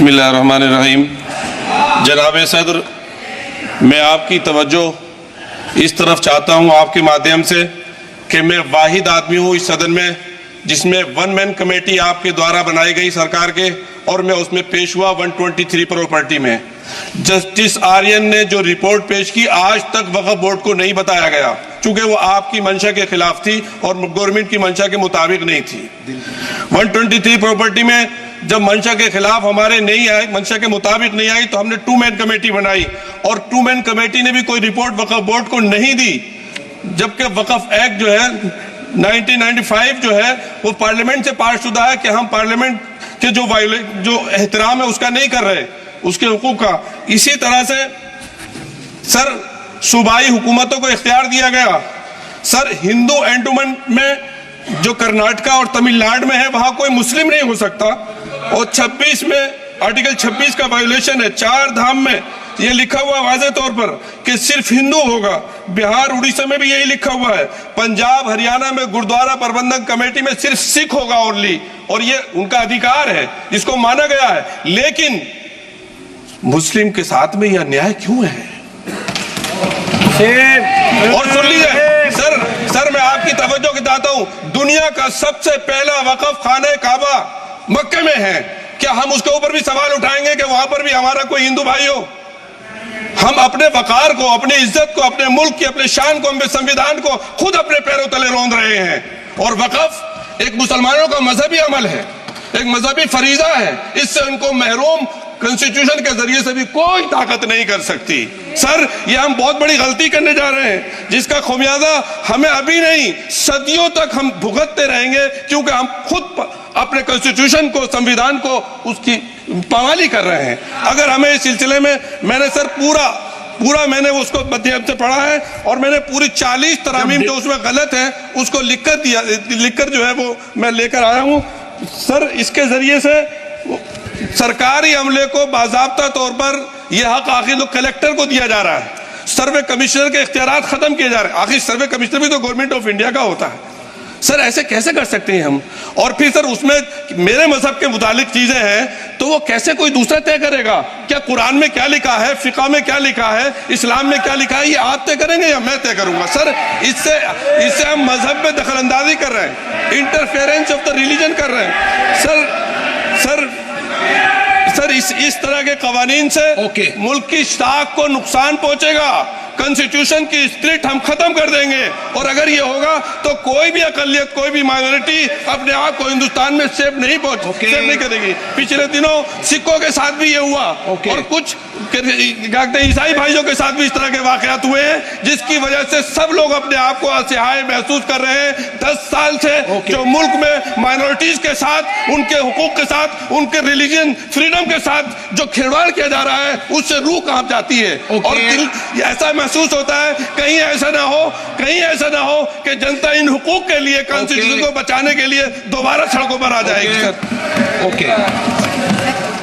बिस्मिल्लाहिर्रहमानिर्रहीम। जनाब सदर, मैं आपकी तवज्जो इस तरफ चाहता हूँ आपके माध्यम से कि मैं वाहिद आदमी हूँ इस सदन में जिसमें वन मैन कमेटी आपके द्वारा बनाई गई सरकार के, और मैं उसमें पेश हुआ 123 प्रॉपर्टी में। जस्टिस आर्यन ने जो रिपोर्ट पेश की आज तक वक्फ बोर्ड को नहीं बताया गया, चूंकि वो आपकी मंशा के खिलाफ थी और गवर्नमेंट की मंशा के मुताबिक नहीं थी। 123 प्रॉपर्टी में जब मंशा के खिलाफ हमारे नहीं आई, मंशा के मुताबिक नहीं आई, तो हमने 2 मैन कमेटी बनाई और 2 मैन कमेटी ने भी कोई रिपोर्ट वक्फ बोर्ड को नहीं दी, जबकि वक्फ एक्ट जो है 1995 जो है वो पार्लियामेंट से पास शुदा है कि हम पार्लियामेंट के जो एहतराम है उसका नहीं कर रहे, उसके हुकूक का। इसी तरह से सर सूबाई हुकूमतों को इख्तियार दिया गया। सर हिंदू एंडोमेंट में जो कर्नाटका और तमिलनाडु में है वहां कोई मुस्लिम नहीं हो सकता, और 26 में आर्टिकल 26 का वायोलेशन है। 4 धाम में ये लिखा हुआ वाज़े तौर पर कि सिर्फ हिंदू होगा। बिहार उड़ीसा में भी यही लिखा हुआ है। पंजाब हरियाणा में गुरुद्वारा प्रबंधक कमेटी में सिर्फ सिख होगा ओनली, और ये उनका अधिकार है जिसको माना गया है। लेकिन मुस्लिम के साथ में यह अन्याय क्यों है? और सुन लीजिए सर मैं आपकी तवज्जो की चाहता हूं, दुनिया का सबसे पहला वक्फ खाने काबा मक्के में है। क्या हम उसके ऊपर भी सवाल उठाएंगे कि वहां पर भी हमारा कोई हिंदू भाई हो? हम अपने वकार को, अपनी इज्जत को, अपने मुल्क की, अपने शान को, अपने संविधान को खुद अपने पैरों तले रौंद रहे हैं। और वक्फ एक मुसलमानों का मजहबी अमल है, एक मजहबी फरीजा है। इससे उनको महरूम कॉन्स्टिट्यूशन के जरिए से भी कोई ताकत नहीं कर सकती। सर ये हम बहुत बड़ी गलती करने जा रहे हैं जिसका खुमियाजा हमें अभी नहीं सदियों तक हम भुगतते रहेंगे, क्योंकि हम खुद अपने कॉन्स्टिट्यूशन को, संविधान को, उसकी पामाली कर रहे हैं। अगर हमें इस सिलसिले में मैंने सर पूरा मैंने उसको मध्यम से पढ़ा है और मैंने पूरी 40 तरामीम जो उसमें गलत है उसको लिखकर जो है वो मैं लेकर आया हूँ। सर इसके जरिए से सरकारी अमले को बाज़ाब्ता तौर पर यह हक आखिर तो कलेक्टर को दिया जा रहा है, सर्वे कमिश्नर के इख्तियारात खत्म किए जा रहे हैं। आखिर सर्वे कमिश्नर भी तो गवर्नमेंट ऑफ इंडिया का होता है। सर ऐसे कैसे कर सकते हैं हम? और फिर सर उसमें मेरे मजहब के मुतालिक चीजें हैं तो वो कैसे कोई दूसरा तय करेगा? क्या कुरान में क्या लिखा है, फिक़ा में क्या लिखा है, इस्लाम में क्या लिखा है, ये आप तय करेंगे या मैं तय करूंगा? सर इससे हम मजहब में दखल अंदाजी कर रहे हैं, इंटरफेरेंस ऑफ द रिलीजन कर रहे हैं। सर इस तरह के कवानीन से मुल्क की साख को नुकसान पहुंचेगा। कॉन्स्टिट्यूशन की स्पिरिट हम खत्म कर देंगे, और अगर ये होगा तो कोई भी अकलियत, कोई भी माइनॉरिटी अपने आप को हिंदुस्तान में सेफ नहीं करेगी। पिछले दिनों सिखों के साथ भी ये हुआ, और कुछ ईसाई भाइयों के साथ भी इस तरह के वाकयात हुए हैं, जिसकी वजह से सब लोग अपने आप को असहाय महसूस कर रहे हैं। 10 साल से जो मुल्क में माइनॉरिटीज के साथ, उनके हुकूक के साथ, उनके रिलीजन फ्रीडम के साथ जो खिलवाड़ किया जा रहा है, उससे रूह कांप जाती है। और दिल ऐसा महसूस होता है कहीं ऐसा ना हो कि जनता इन हुकूक के लिए, कॉन्स्टिट्यूशन को बचाने के लिए दोबारा सड़कों पर आ जाएगी। ओके